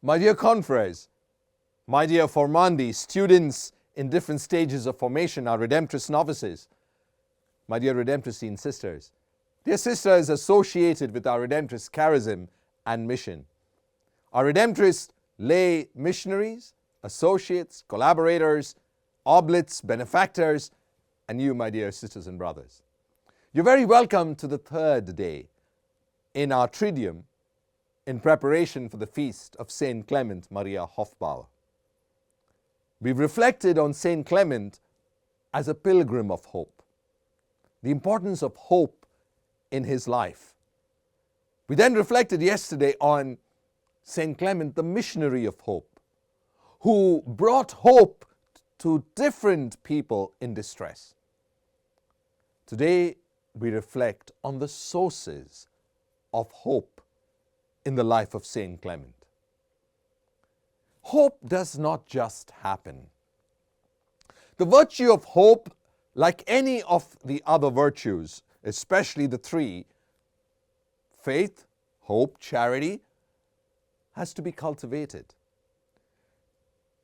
My dear confreres, my dear formandi, students in different stages of formation, our Redemptorist novices, my dear Redemptorist sisters, dear sisters associated with our Redemptorist charism and mission, our Redemptorist lay missionaries, associates, collaborators, oblates, benefactors, and you, my dear sisters and brothers. You're very welcome to the third day in our Triduum in preparation for the feast of St. Clement Maria Hofbauer. We've reflected on St. Clement as a pilgrim of hope, the importance of hope in his life. We then reflected yesterday on St. Clement, the missionary of hope, who brought hope to different people in distress. Today, we reflect on the sources of hope in the life of St. Clement. Hope does not just happen. The virtue of hope, like any of the other virtues, especially the three, faith, hope, charity, has to be cultivated.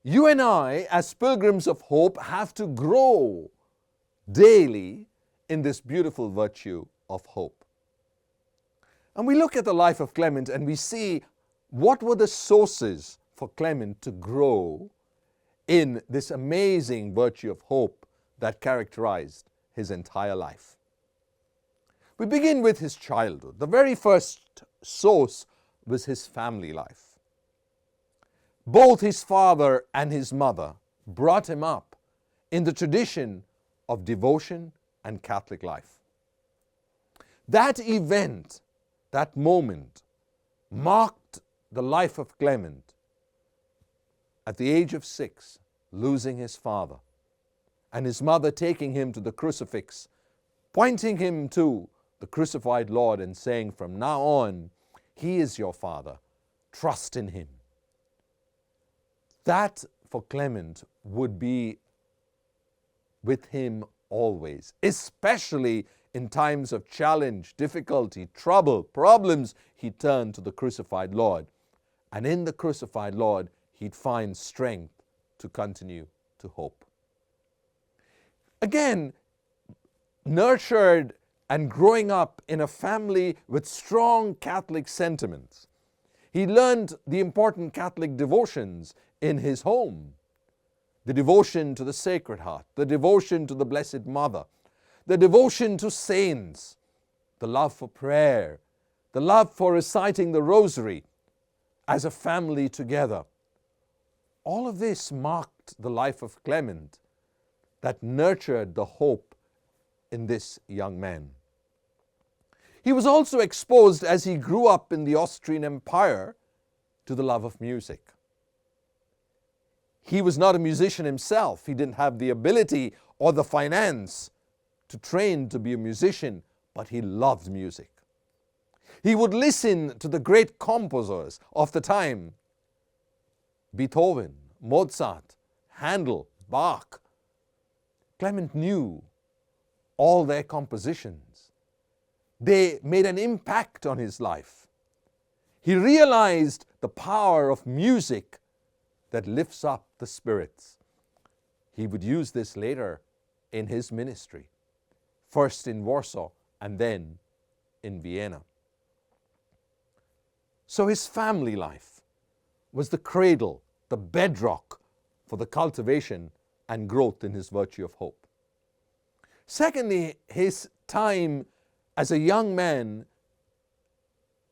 You and I, as pilgrims of hope, have to grow daily in this beautiful virtue of hope. And we look at the life of Clement and we see what were the sources for Clement to grow in this amazing virtue of hope that characterized his entire life. We begin with his childhood. The very first source was his family life. Both his father and his mother brought him up in the tradition of devotion and Catholic life. That event, that moment, marked the life of Clement at the age of 6, losing his father, and his mother taking him to the crucifix, pointing him to the crucified Lord and saying, "From now on, he is your father. Trust in him." That, for Clement, would be with him always, especially in times of challenge, difficulty, trouble, problems. He turned to the crucified Lord, and in the crucified Lord, he'd find strength to continue to hope. Again, nurtured and growing up in a family with strong Catholic sentiments, he learned the important Catholic devotions in his home. The devotion to the Sacred Heart, the devotion to the Blessed Mother, the devotion to saints, the love for prayer, the love for reciting the Rosary as a family together. All of this marked the life of Clement that nurtured the hope in this young man. He was also exposed, as he grew up in the Austrian Empire, to the love of music. He was not a musician himself. He didn't have the ability or the finance to train to be a musician, but he loved music. He would listen to the great composers of the time: Beethoven, Mozart, Handel, Bach. Clement knew all their compositions. They made an impact on his life. He realized the power of music that lifts up the spirits. He would use this later in his ministry, first in Warsaw and then in Vienna. So his family life was the cradle, the bedrock for the cultivation and growth in his virtue of hope. Secondly, his time as a young man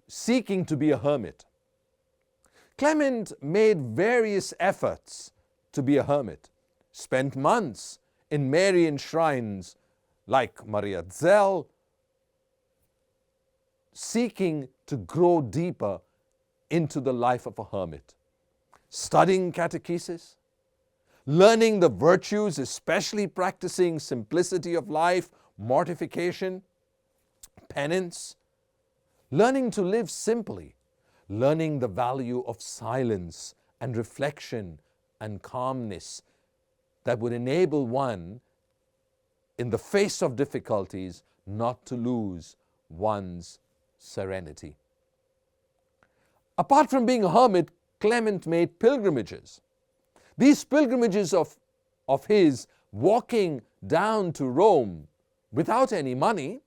seeking to be a hermit. Clement made various efforts to be a hermit, spent months in Marian shrines like Maria Zell, seeking to grow deeper into the life of a hermit, studying catechesis, learning the virtues, especially practicing simplicity of life, mortification, penance, learning to live simply, learning the value of silence and reflection and calmness that would enable one, in the face of difficulties, not to lose one's serenity. Apart from being a hermit, Clement made pilgrimages. These pilgrimages of his, walking down to Rome without any money,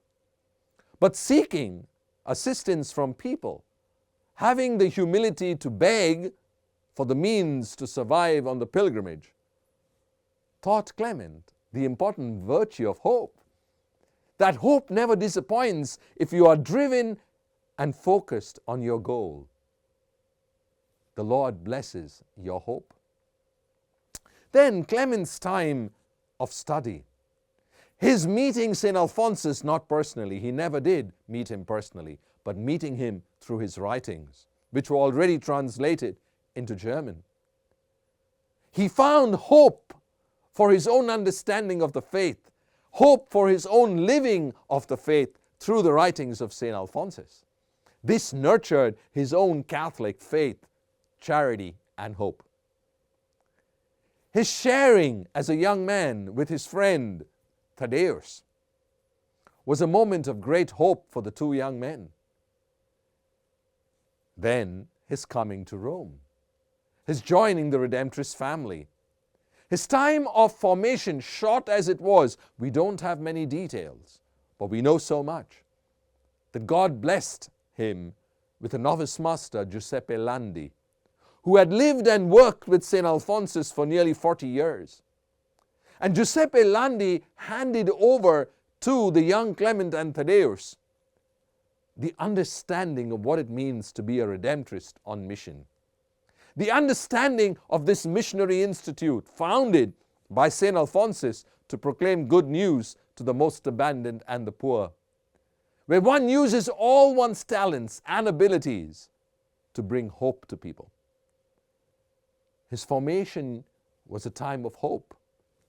but seeking assistance from people, having the humility to beg for the means to survive on the pilgrimage, taught Clement the important virtue of hope. That hope never disappoints if you are driven and focused on your goal. The Lord blesses your hope. Then Clement's time of study. His meeting St. Alphonsus, not personally, he never did meet him personally, but meeting him through his writings, which were already translated into German. He found hope for his own understanding of the faith, hope for his own living of the faith through the writings of St. Alphonsus. This nurtured his own Catholic faith, charity, and hope. His sharing as a young man with his friend Thaddeus was a moment of great hope for the two young men. Then his coming to Rome, his joining the Redemptorist family, his time of formation, short as it was. We don't have many details, but we know so much, that God blessed him with a novice master, Giuseppe Landi, who had lived and worked with St. Alphonsus for nearly 40 years. And Giuseppe Landi handed over to the young Clement and Thaddeus the understanding of what it means to be a Redemptorist on mission. The understanding of this missionary institute founded by St. Alphonsus to proclaim good news to the most abandoned and the poor, where one uses all one's talents and abilities to bring hope to people. His formation was a time of hope,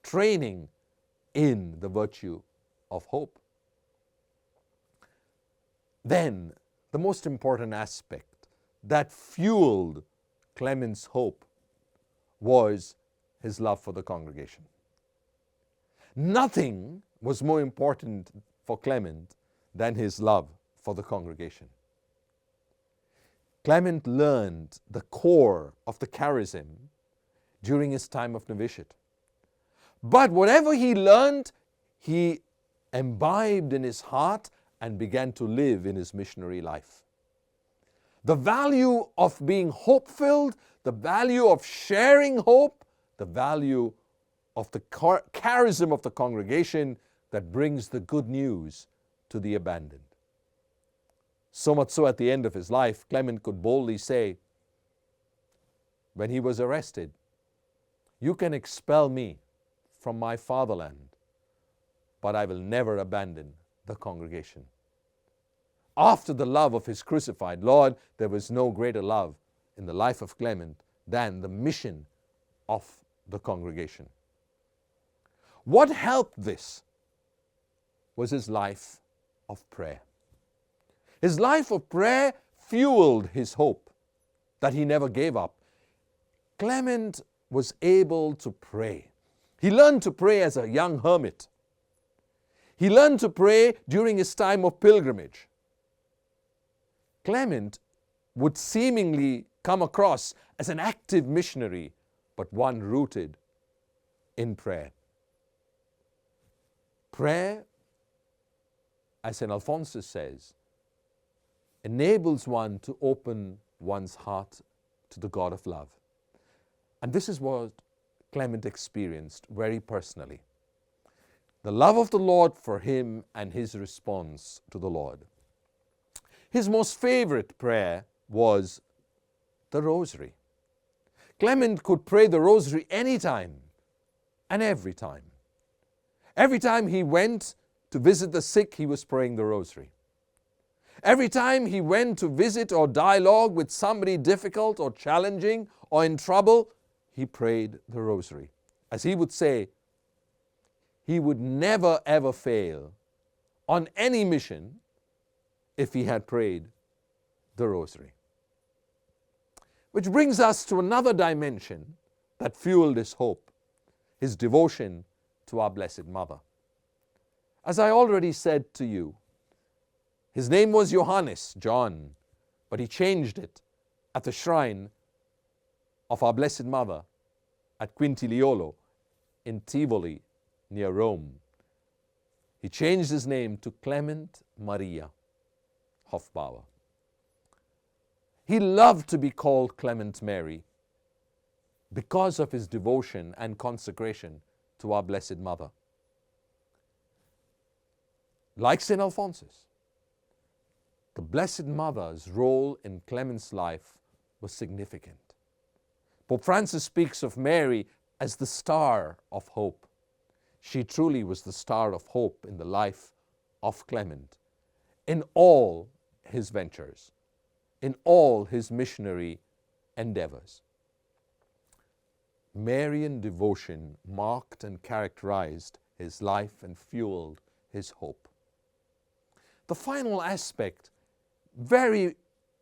training in the virtue of hope. Then, the most important aspect that fueled Clement's hope was his love for the congregation. Nothing was more important for Clement than his love for the congregation. Clement learned the core of the charism during his time of novitiate. But whatever he learned, he imbibed in his heart and began to live in his missionary life. The value of being hope-filled, the value of sharing hope, the value of the charism of the congregation that brings the good news to the abandoned. So much so at the end of his life, Clement could boldly say, when he was arrested, "You can expel me from my fatherland, but I will never abandon the congregation." After the love of his crucified Lord, there was no greater love in the life of Clement than the mission of the congregation. What helped this was his life of prayer. His life of prayer fueled his hope that he never gave up. Clement was able to pray. He learned to pray as a young hermit. He learned to pray during his time of pilgrimage. Clement would seemingly come across as an active missionary, but one rooted in prayer. Prayer, as St. Alphonsus says, enables one to open one's heart to the God of love. And this is what Clement experienced very personally. The love of the Lord for him and his response to the Lord. His most favorite prayer was the Rosary. Clement could pray the Rosary anytime and every time. Every time he went to visit the sick, he was praying the Rosary. Every time he went to visit or dialogue with somebody difficult or challenging or in trouble, he prayed the Rosary. As he would say, he would never ever fail on any mission if he had prayed the Rosary. Which brings us to another dimension that fueled his hope, his devotion to our Blessed Mother. As I already said to you, his name was Johannes, John, but he changed it at the shrine of our Blessed Mother at Quintiliolo in Tivoli near Rome. He changed his name to Clement Maria Hofbauer. He loved to be called Clement Mary because of his devotion and consecration to our Blessed Mother. Like St. Alphonsus, the Blessed Mother's role in Clement's life was significant. Pope Francis speaks of Mary as the star of hope. She truly was the star of hope in the life of Clement, in all his ventures, in all his missionary endeavors. Marian devotion marked and characterized his life and fueled his hope. The final aspect, very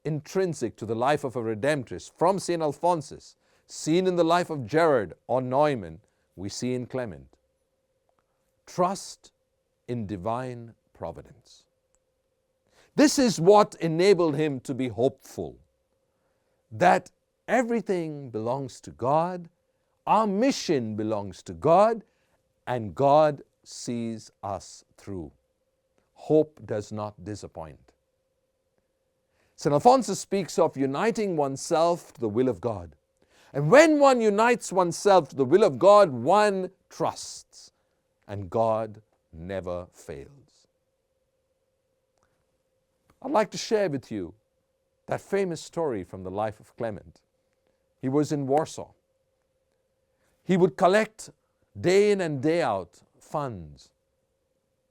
intrinsic to the life of a Redemptress from St. Alphonsus, seen in the life of Gerard or Neumann, we see in Clement. Trust in divine providence. This is what enabled him to be hopeful, that everything belongs to God, our mission belongs to God, and God sees us through. Hope does not disappoint. St. Alphonsus speaks of uniting oneself to the will of God. And when one unites oneself to the will of God, one trusts, and God never fails. I'd like to share with you that famous story from the life of Clement. He was in Warsaw. He would collect day in and day out funds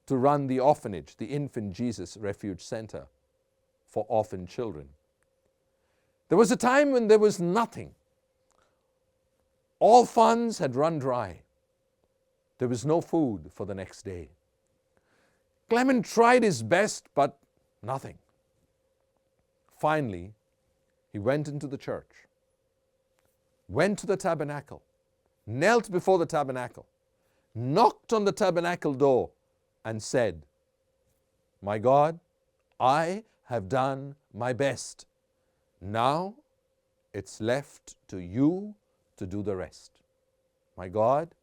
to run the orphanage, the Infant Jesus Refuge Center for orphan children. There was a time when there was nothing. All funds had run dry. There was no food for the next day. Clement tried his best, but nothing. Finally, he went into the church, went to the tabernacle, knelt before the tabernacle, knocked on the tabernacle door, and said, "My God, I have done my best. Now it's left to you to do the rest. My God,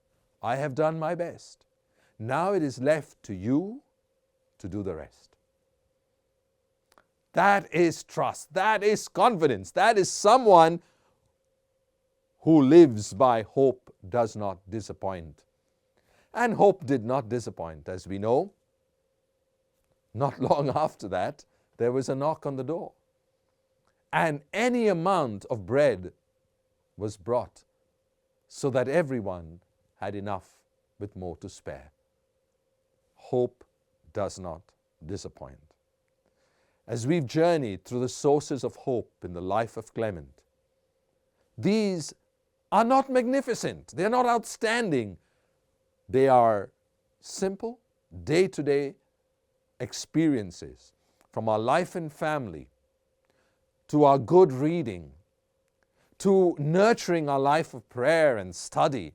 I have done my best. Now it is left to you to do the rest." That is trust. That is confidence. That is someone who lives by hope does not disappoint. And hope did not disappoint, as we know. Not long after that, there was a knock on the door. And any amount of bread was brought so that everyone had enough with more to spare. Hope does not disappoint. As we've journeyed through the sources of hope in the life of Clement, these are not magnificent. They're not outstanding. They are simple, day-to-day experiences from our life and family to our good reading, to nurturing our life of prayer and study,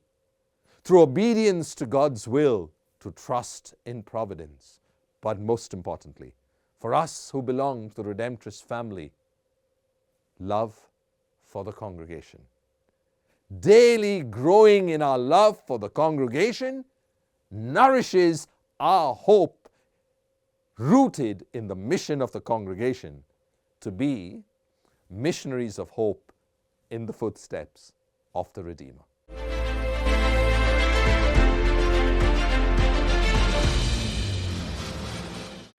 through obedience to God's will, to trust in providence. But most importantly, for us who belong to the Redemptress family, love for the congregation. Daily growing in our love for the congregation nourishes our hope, rooted in the mission of the congregation to be missionaries of hope in the footsteps of the Redeemer.